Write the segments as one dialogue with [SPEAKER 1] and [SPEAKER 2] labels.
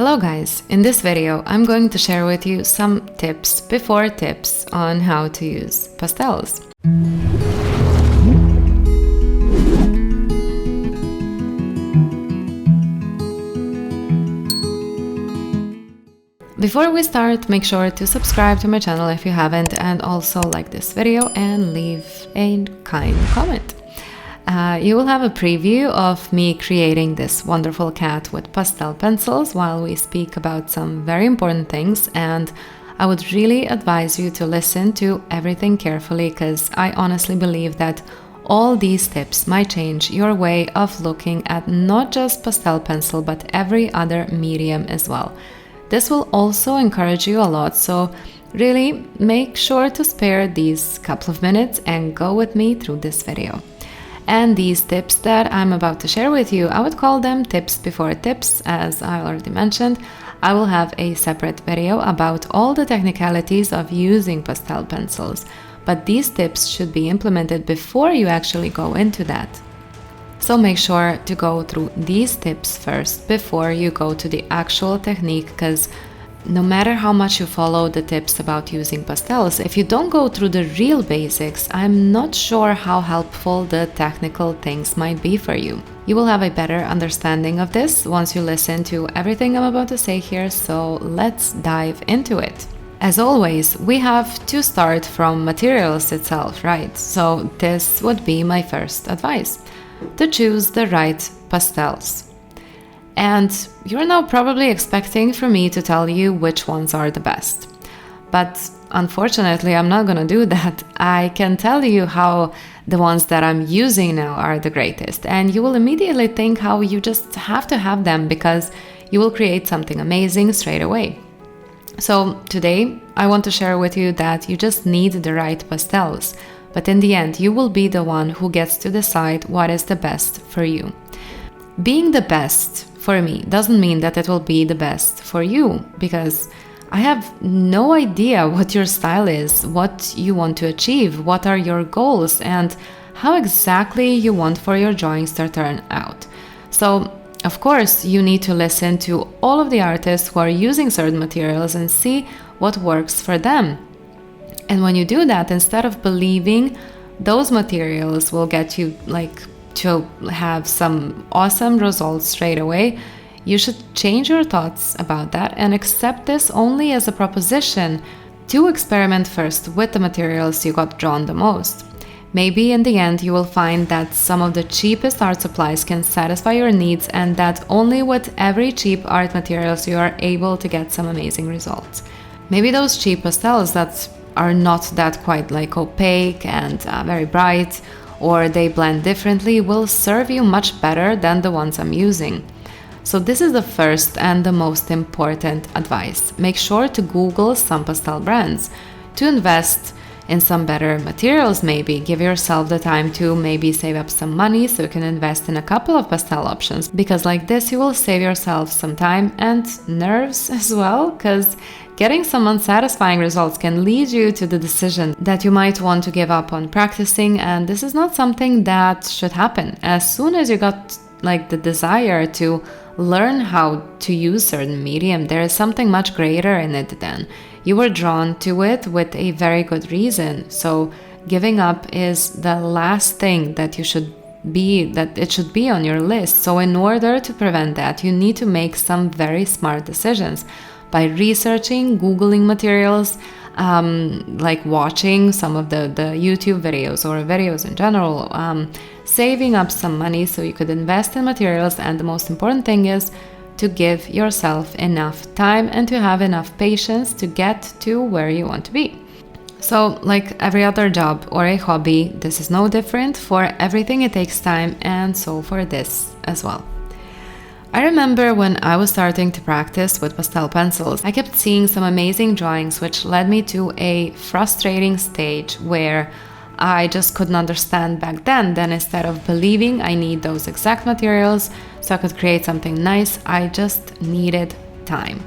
[SPEAKER 1] Hello guys, in this video I'm going to share with you some tips before tips on how to use pastels. Before we start, make sure to subscribe to my channel if you haven't, and also like this video and leave a kind comment. You will have a preview of me creating this wonderful cat with pastel pencils while we speak about some very important things, and I would really advise you to listen to everything carefully because I honestly believe that all these tips might change your way of looking at not just pastel pencil but every other medium as well. This will also encourage you a lot, so really make sure to spare these couple of minutes and go with me through this video. And these tips that I'm about to share with you, I would call them tips before tips, as I already mentioned. I will have a separate video about all the technicalities of using pastel pencils, but these tips should be implemented before you actually go into that. So make sure to go through these tips first before you go to the actual technique, because no matter how much you follow the tips about using pastels, if you don't go through the real basics, I'm not sure how helpful the technical things might be for you. You will have a better understanding of this once you listen to everything I'm about to say here, so let's dive into it. As always, we have to start from materials itself, right? So this would be my first advice: to choose the right pastels. And you're now probably expecting for me to tell you which ones are the best. But unfortunately, I'm not gonna do that. I can tell you how the ones that I'm using now are the greatest, and you will immediately think how you just have to have them because you will create something amazing straight away. So today, I want to share with you that you just need the right pastels, but in the end, you will be the one who gets to decide what is the best for you. Being the best for me doesn't mean that it will be the best for you, because I have no idea what your style is, what you want to achieve, what are your goals, and how exactly you want for your drawings to turn out. So, of course, you need to listen to all of the artists who are using certain materials and see what works for them. And when you do that, instead of believing those materials will get you to have some awesome results straight away, you should change your thoughts about that and accept this only as a proposition to experiment first with the materials you got drawn the most. Maybe in the end you will find that some of the cheapest art supplies can satisfy your needs, and that only with every cheap art materials you are able to get some amazing results. Maybe those cheap pastels that are not that quite opaque and very bright, or they blend differently, will serve you much better than the ones I'm using. So this is the first and the most important advice. Make sure to Google some pastel brands, to invest in some better materials maybe. Give yourself the time to maybe save up some money so you can invest in a couple of pastel options, because like this you will save yourself some time and nerves as well, because getting some unsatisfying results can lead you to the decision that you might want to give up on practicing, and this is not something that should happen. As soon as you got the desire to learn how to use certain medium, there is something much greater in it then. You were drawn to it with a very good reason, so giving up is the last thing that it should be on your list. So in order to prevent that, you need to make some very smart decisions by researching, Googling materials, watching some of the YouTube videos or videos in general, saving up some money so you could invest in materials, and the most important thing is to give yourself enough time and to have enough patience to get to where you want to be. So like every other job or a hobby, this is no different. For everything it takes time, and so for this as well. I remember when I was starting to practice with pastel pencils, I kept seeing some amazing drawings, which led me to a frustrating stage where I just couldn't understand back then. Then instead of believing I need those exact materials so I could create something nice, I just needed time.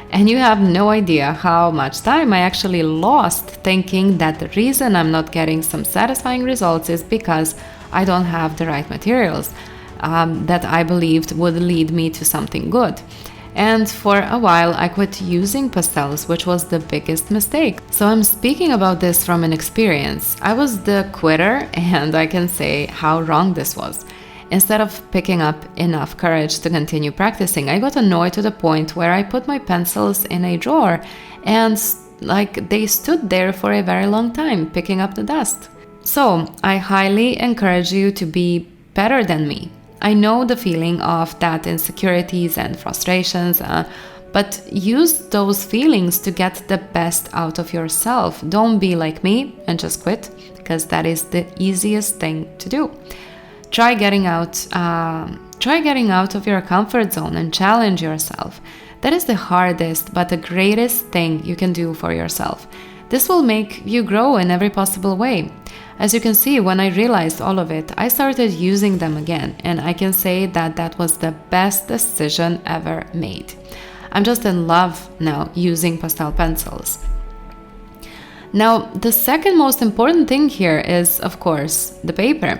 [SPEAKER 1] And you have no idea how much time I actually lost thinking that the reason I'm not getting some satisfying results is because I don't have the right materials that I believed would lead me to something good. And for a while, I quit using pastels, which was the biggest mistake. So I'm speaking about this from an experience. I was the quitter, and I can say how wrong this was. Instead of picking up enough courage to continue practicing, I got annoyed to the point where I put my pencils in a drawer and they stood there for a very long time, picking up the dust. So I highly encourage you to be better than me. I know the feeling of that insecurities and frustrations, but use those feelings to get the best out of yourself. Don't be like me and just quit, because that is the easiest thing to do. Try getting out of your comfort zone and challenge yourself. That is the hardest but the greatest thing you can do for yourself. This will make you grow in every possible way. As you can see, when I realized all of it, I started using them again, and I can say that that was the best decision ever made. I'm just in love now using pastel pencils. Now, the second most important thing here is, of course, the paper.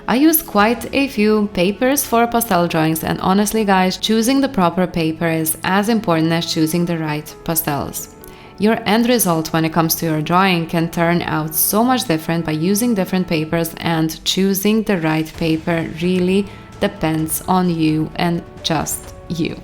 [SPEAKER 1] I use quite a few papers for pastel drawings, and honestly guys, choosing the proper paper is as important as choosing the right pastels. Your end result when it comes to your drawing can turn out so much different by using different papers, and choosing the right paper really depends on you and just you.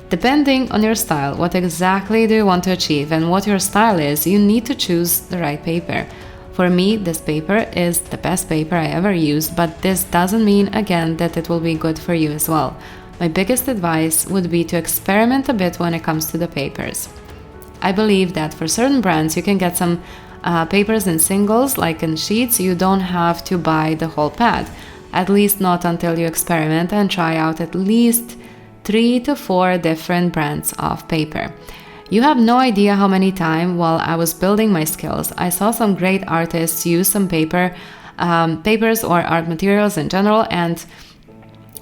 [SPEAKER 1] Depending on your style, what exactly do you want to achieve and what your style is, you need to choose the right paper. For me, this paper is the best paper I ever used, but this doesn't mean, again, that it will be good for you as well. My biggest advice would be to experiment a bit when it comes to the papers. I believe that for certain brands, you can get some papers in singles, like in sheets. You don't have to buy the whole pad, at least not until you experiment and try out at least 3 to 4 different brands of paper. You have no idea how many times while I was building my skills, I saw some great artists use some papers or art materials in general, and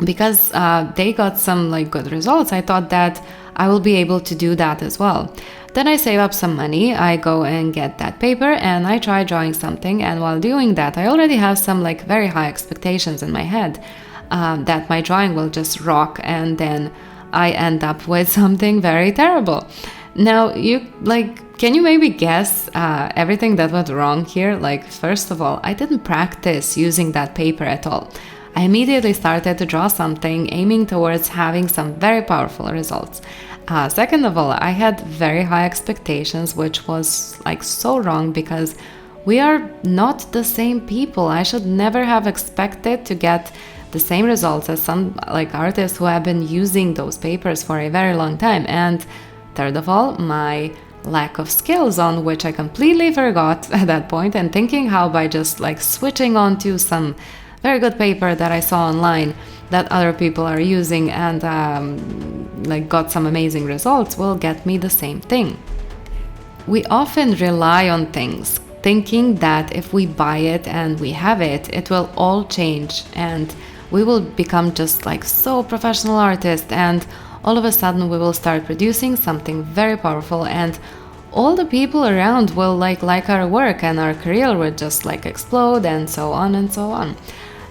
[SPEAKER 1] because they got some good results, I thought that I will be able to do that as well. Then I save up some money, I go and get that paper and I try drawing something, and while doing that I already have some very high expectations in my head that my drawing will just rock, and then I end up with something very terrible. Now, can you maybe guess everything that went wrong here? First of all, I didn't practice using that paper at all. I immediately started to draw something aiming towards having some very powerful results. Second of all, I had very high expectations, which was so wrong, because we are not the same people. I should never have expected to get the same results as some artists who have been using those papers for a very long time. And third of all, my lack of skills, on which I completely forgot at that point, and thinking how by just switching on to some very good paper that I saw online that other people are using and got some amazing results will get me the same thing. We often rely on things, thinking that if we buy it and we have it, it will all change and we will become just so professional artists, and all of a sudden we will start producing something very powerful, and all the people around will like our work, and our career will just explode, and so on and so on.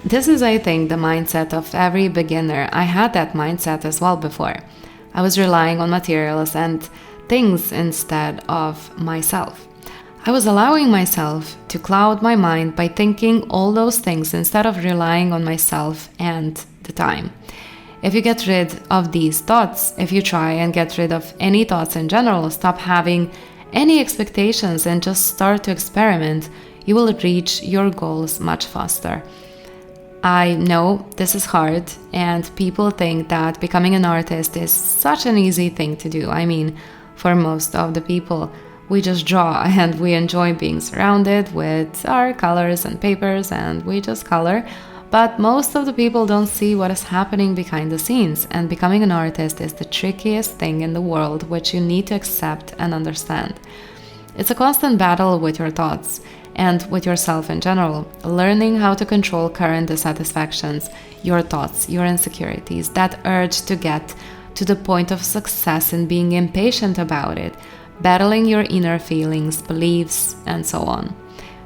[SPEAKER 1] This is, I think, the mindset of every beginner. I had that mindset as well before. I was relying on materials and things instead of myself. I was allowing myself to cloud my mind by thinking all those things instead of relying on myself and the time. If you get rid of these thoughts, if you try and get rid of any thoughts in general, stop having any expectations and just start to experiment, you will reach your goals much faster. I know this is hard, and people think that becoming an artist is such an easy thing to do. I mean, for most of the people, we just draw and we enjoy being surrounded with our colors and papers and we just color. But most of the people don't see what is happening behind the scenes, and becoming an artist is the trickiest thing in the world, which you need to accept and understand. It's a constant battle with your thoughts and with yourself in general, learning how to control current dissatisfactions, your thoughts, your insecurities, that urge to get to the point of success and being impatient about it, battling your inner feelings, beliefs, and so on.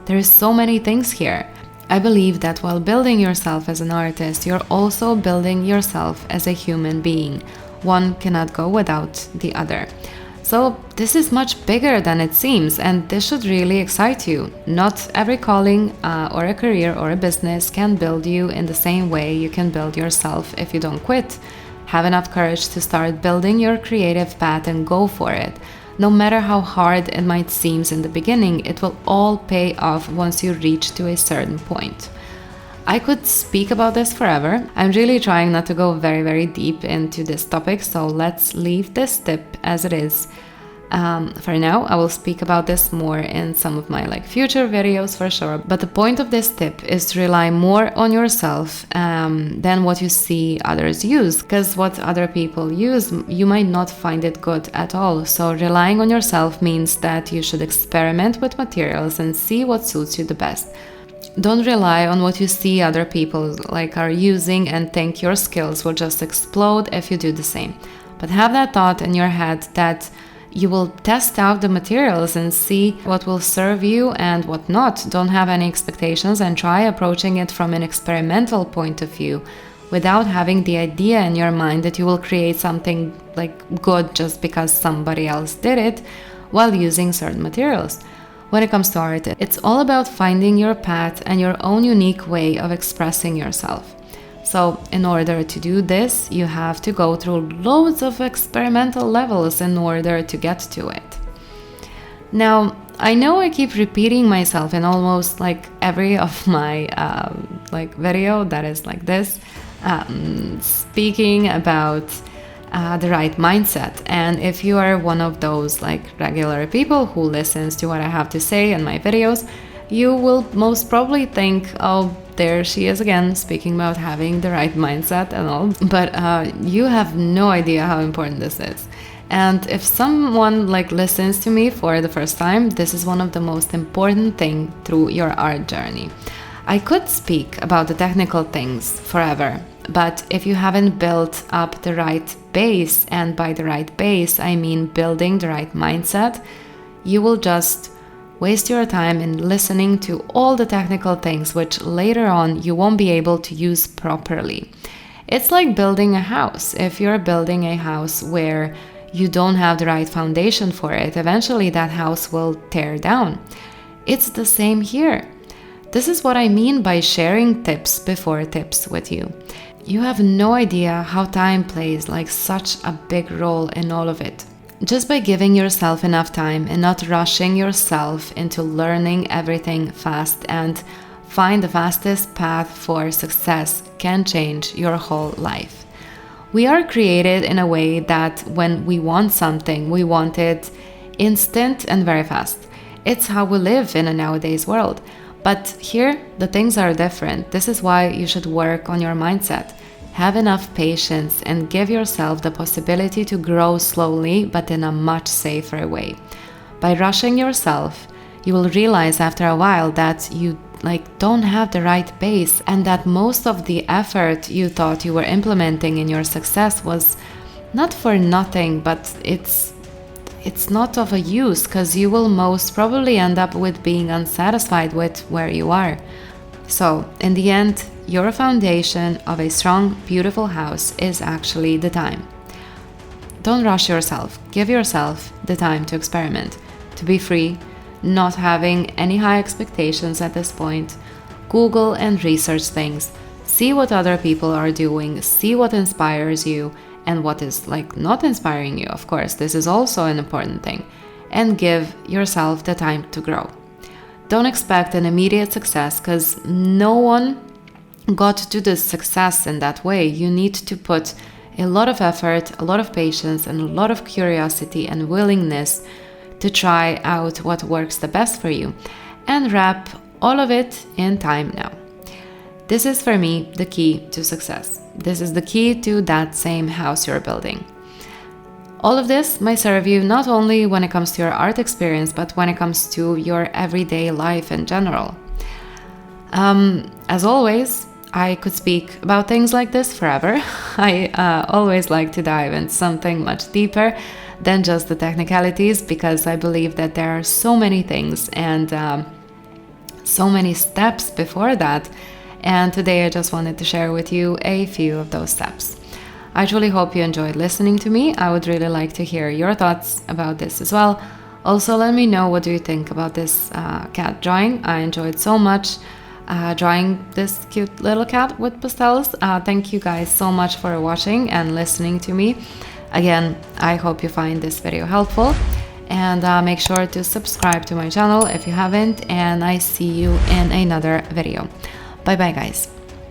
[SPEAKER 1] There is so many things here. I believe that while building yourself as an artist, you're also building yourself as a human being. One cannot go without the other. So this is much bigger than it seems, and this should really excite you. Not every calling or a career or a business can build you in the same way you can build yourself if you don't quit. Have enough courage to start building your creative path and go for it. No matter how hard it might seem in the beginning, it will all pay off once you reach to a certain point. I could speak about this forever. I'm really trying not to go very, very deep into this topic, so let's leave this tip as it is. For now, I will speak about this more in some of my future videos for sure. But the point of this tip is to rely more on yourself than what you see others use. Because what other people use, you might not find it good at all. So relying on yourself means that you should experiment with materials and see what suits you the best. Don't rely on what you see other people are using and think your skills will just explode if you do the same. But have that thought in your head that you will test out the materials and see what will serve you and what not. Don't have any expectations and try approaching it from an experimental point of view without having the idea in your mind that you will create something good just because somebody else did it while using certain materials. When it comes to art, it's all about finding your path and your own unique way of expressing yourself. So in order to do this, you have to go through loads of experimental levels in order to get to it. Now, I know I keep repeating myself in almost every of my video that is like this, speaking about the right mindset. And if you are one of those regular people who listens to what I have to say in my videos, you will most probably think, oh, there she is again speaking about having the right mindset and all. But you have no idea how important this is. And if someone listens to me for the first time, this is one of the most important things through your art journey. I could speak about the technical things forever, but if you haven't built up the right base, and by the right base I mean building the right mindset, you will just waste your time in listening to all the technical things which later on you won't be able to use properly. It's like building a house. If you're building a house where you don't have the right foundation for it, eventually that house will tear down. It's the same here. This is what I mean by sharing tips before tips with you. You have no idea how time plays such a big role in all of it. Just by giving yourself enough time and not rushing yourself into learning everything fast and find the fastest path for success can change your whole life. We are created in a way that when we want something, we want it instant and very fast. It's how we live in a nowadays world. But here, the things are different. This is why you should work on your mindset. Have enough patience and give yourself the possibility to grow slowly, but in a much safer way. By rushing yourself, you will realize after a while that you don't have the right base and that most of the effort you thought you were implementing in your success was not for nothing, but it's not of a use, because you will most probably end up with being unsatisfied with where you are. So in the end, your foundation of a strong, beautiful house is actually the time. Don't rush yourself. Give yourself the time to experiment, to be free, not having any high expectations at this point. Google and research things. See what other people are doing. See what inspires you and what is not inspiring you. Of course, this is also an important thing. And give yourself the time to grow. Don't expect an immediate success, because no one got to this success in that way. You need to put a lot of effort, a lot of patience, and a lot of curiosity and willingness to try out what works the best for you and wrap all of it in time now. This is for me the key to success. This is the key to that same house you're building. All of this might serve you not only when it comes to your art experience, but when it comes to your everyday life in general. As always, I could speak about things like this forever. I always like to dive into something much deeper than just the technicalities, because I believe that there are so many things and so many steps before that. And today I just wanted to share with you a few of those steps. I truly hope you enjoyed listening to me. I would really like to hear your thoughts about this as well. Also, let me know what do you think about this cat drawing. I enjoyed so much drawing this cute little cat with pastels. Thank you guys so much for watching and listening to me. Again, I hope you find this video helpful, and make sure to subscribe to my channel if you haven't, and I see you in another video. Bye bye guys.